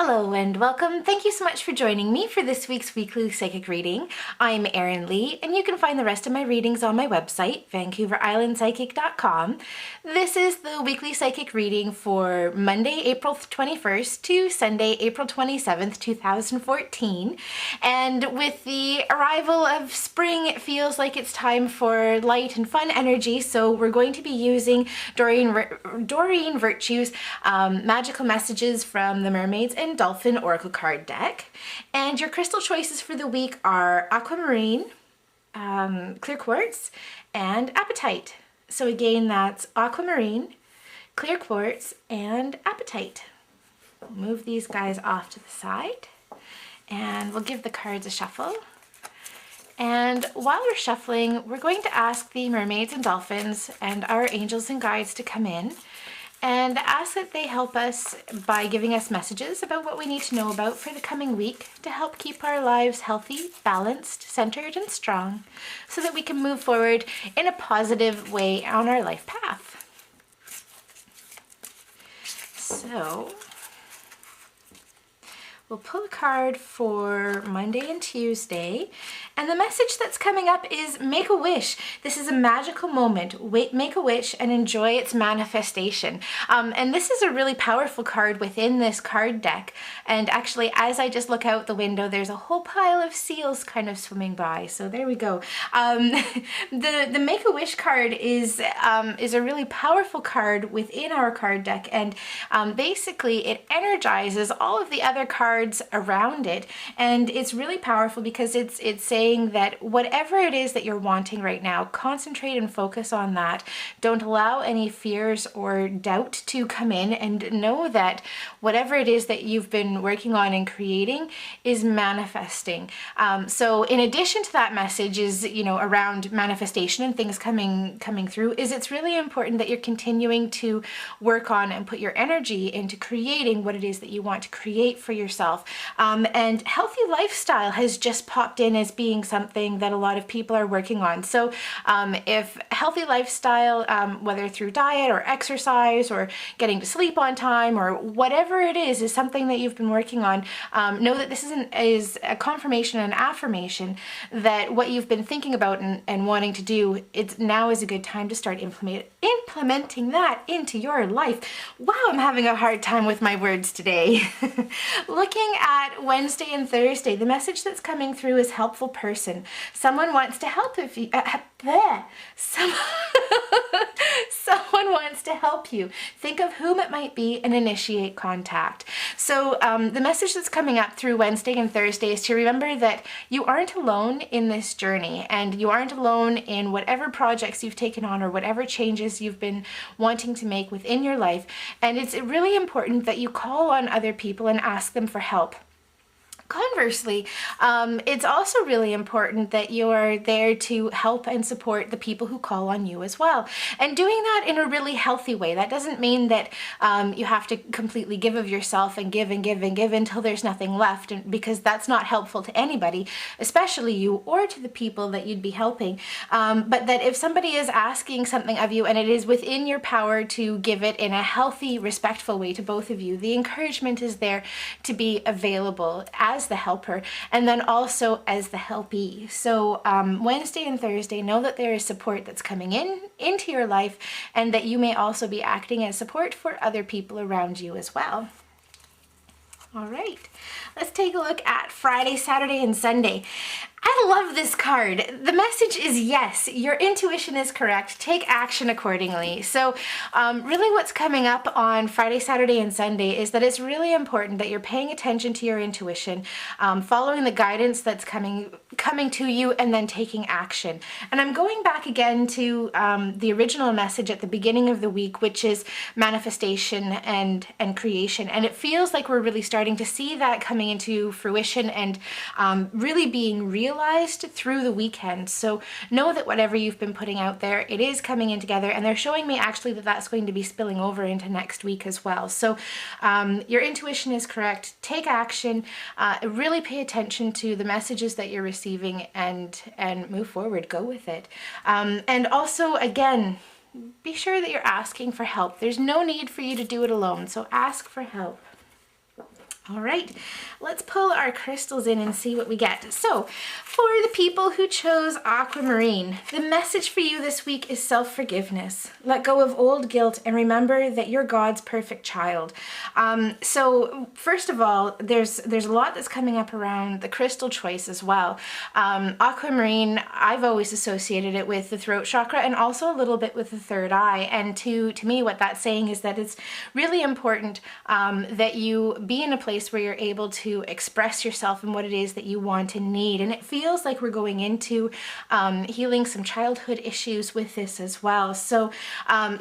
Hello and welcome. Thank you so much for joining me for this week's weekly psychic reading. I'm Erin Lee, and you can find the rest of my readings on my website, VancouverIslandPsychic.com. This is the weekly psychic reading for Monday, April 21st to Sunday, April 27th, 2014. And with the arrival of spring, it feels like it's time for light and fun energy, so we're going to be using Doreen Virtue's magical messages from the Mermaids and Dolphin Oracle card deck. And your crystal choices for the week are aquamarine, clear quartz, and apatite. So again, that's aquamarine, clear quartz, and apatite. Move these guys off to the side, and we'll give the cards a shuffle. And while we're shuffling, we're going to ask the mermaids and dolphins and our angels and guides to come in and ask that they help us by giving us messages about what we need to know about for the coming week to help keep our lives healthy, balanced, centered, and strong so that we can move forward in a positive way on our life path. So we'll pull a card for Monday and Tuesday, and the message that's coming up is make a wish. This is a magical moment. Make a wish and enjoy its manifestation. And this is a really powerful card within this card deck. And actually, as I just look out the window, there's a whole pile of seals kind of swimming by. So there we go. The Make a Wish card is a really powerful card within our card deck, and basically it energizes all of the other cards around it, and it's really powerful because it's saying that whatever it is that you're wanting right now, concentrate and focus on that. Don't allow any fears or doubt to come in, and know that whatever it is that you've been working on and creating is manifesting. So in addition to that message is, around manifestation and things coming through, is it's really important that you're continuing to work on and put your energy into creating what it is that you want to create for yourself. And healthy lifestyle has just popped in as being something that a lot of people are working on. So if healthy lifestyle, whether through diet or exercise or getting to sleep on time or whatever it is something that you've been working on, know that this is a confirmation and affirmation that what you've been thinking about and wanting to do, now is a good time to start implementing that into your life. Wow, I'm having a hard time with my words today. Looking at Wednesday and Thursday, the message that's coming through is helpful person. Someone wants to help someone wants to help you. Think of whom it might be and initiate contact. So the message that's coming up through Wednesday and Thursday is to remember that you aren't alone in this journey, and you aren't alone in whatever projects you've taken on or whatever changes you've been wanting to make within your life. And it's really important that you call on other people and ask them for help. Conversely, it's also really important that you're there to help and support the people who call on you as well. And doing that in a really healthy way. That doesn't mean that you have to completely give of yourself and give and give and give until there's nothing left, because that's not helpful to anybody, especially you or to the people that you'd be helping. But that if somebody is asking something of you and it is within your power to give it in a healthy, respectful way to both of you, the encouragement is there to be available as the helper and then also as the helpee. So Wednesday and Thursday, know that there is support that's coming into your life, and that you may also be acting as support for other people around you as well. All right, let's take a look at Friday, Saturday, and Sunday. I love this card. The message is yes, your intuition is correct. Take action accordingly. So really what's coming up on Friday, Saturday, and Sunday is that it's really important that you're paying attention to your intuition, following the guidance that's coming to you, and then taking action. And I'm going back again to the original message at the beginning of the week, which is manifestation and creation. And it feels like we're really starting to see that coming into fruition and really being realized through the weekend. So know that whatever you've been putting out there, it is coming in together, and they're showing me actually that that's going to be spilling over into next week as well. So your intuition is correct. Take action, really pay attention to the messages that you're receiving, and move forward, go with it. And also, again, be sure that you're asking for help. There's no need for you to do it alone, so ask for help. All right, let's pull our crystals in and see what we get. So, for the people who chose aquamarine, the message for you this week is self-forgiveness. Let go of old guilt and remember that you're God's perfect child. So, first of all, there's a lot that's coming up around the crystal choice as well. Aquamarine, I've always associated it with the throat chakra and also a little bit with the third eye. And to me, what that's saying is that it's really important that you be in a place where you're able to express yourself and what it is that you want and need. And it feels like we're going into healing some childhood issues with this as well. So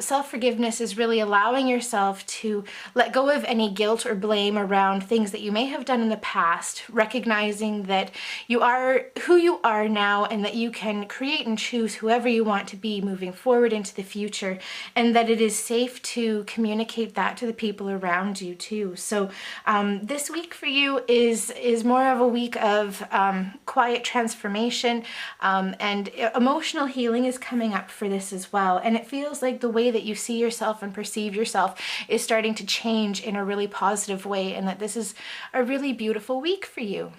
self-forgiveness is really allowing yourself to let go of any guilt or blame around things that you may have done in the past, recognizing that you are who you are now and that you can create and choose whoever you want to be moving forward into the future, and that it is safe to communicate that to the people around you too. So this week for you is more of a week of quiet transformation, and emotional healing is coming up for this as well. And it feels like the way that you see yourself and perceive yourself is starting to change in a really positive way, and that this is a really beautiful week for you.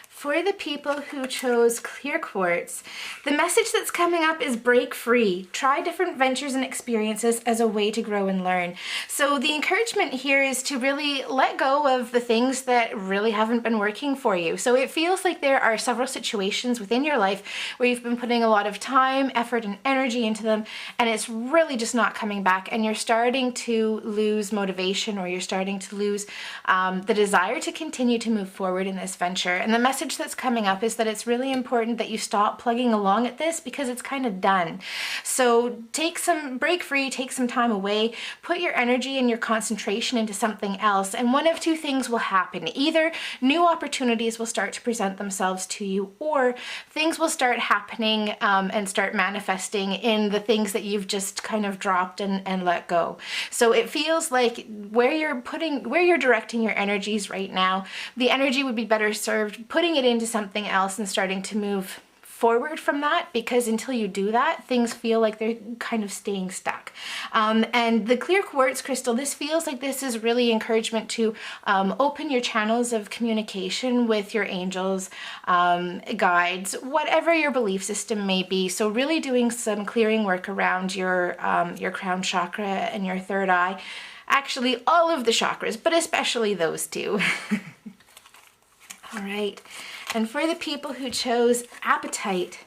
For the people who chose clear quartz, the message that's coming up is break free. Try different ventures and experiences as a way to grow and learn. So the encouragement here is to really let go of the things that really haven't been working for you. So it feels like there are several situations within your life where you've been putting a lot of time, effort, and energy into them, and it's really just not coming back, and you're starting to lose motivation, or you're starting to lose the desire to continue to move forward in this venture. And the message that's coming up is that it's really important that you stop plugging along at this because it's kind of done. So break free, take some time away, put your energy and your concentration into something else, and one of two things will happen. Either new opportunities will start to present themselves to you, or things will start happening and start manifesting in the things that you've just kind of dropped and let go. So it feels like where you're directing your energies right now, the energy would be better served putting it into something else and starting to move forward from that, because until you do that, things feel like they're kind of staying stuck. And the clear quartz crystal, this feels like this is really encouragement to open your channels of communication with your angels, guides, whatever your belief system may be. So really doing some clearing work around your crown chakra and your third eye. Actually, all of the chakras, but especially those two. All right. And for the people who chose appetite,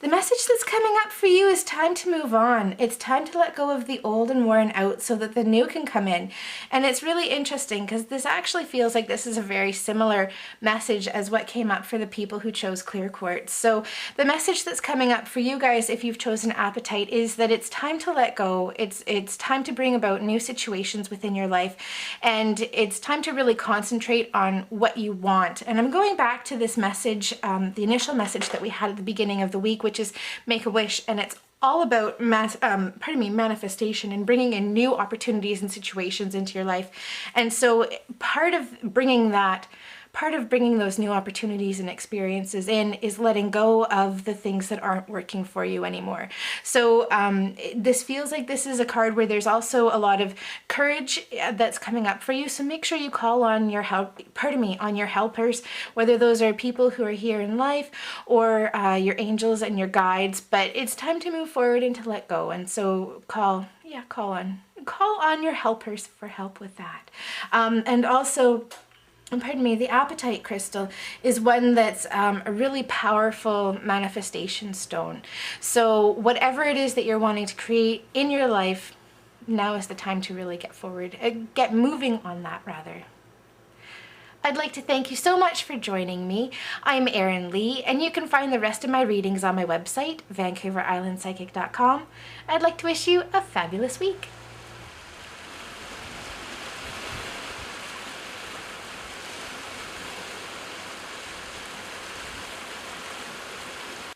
the message that's coming up for you is time to move on. It's time to let go of the old and worn out so that the new can come in. And it's really interesting because this actually feels like this is a very similar message as what came up for the people who chose clear quartz. So the message that's coming up for you guys, if you've chosen appetite, is that it's time to let go. It's time to bring about new situations within your life, and it's time to really concentrate on what you want. And I'm going back to this message, the initial message that we had at the beginning of the week, which is make a wish, and it's all about manifestation and bringing in new opportunities and situations into your life. And so part of bringing those new opportunities and experiences in is letting go of the things that aren't working for you anymore. So this feels like this is a card where there's also a lot of courage that's coming up for you. So make sure you call on your on your helpers, whether those are people who are here in life or your angels and your guides. But it's time to move forward and to let go. And so call on your helpers for help with that. And also, the appetite crystal is one that's a really powerful manifestation stone. So whatever it is that you're wanting to create in your life, now is the time to really get moving on that rather. I'd like to thank you so much for joining me. I'm Erin Lee, and you can find the rest of my readings on my website, VancouverIslandPsychic.com. I'd like to wish you a fabulous week.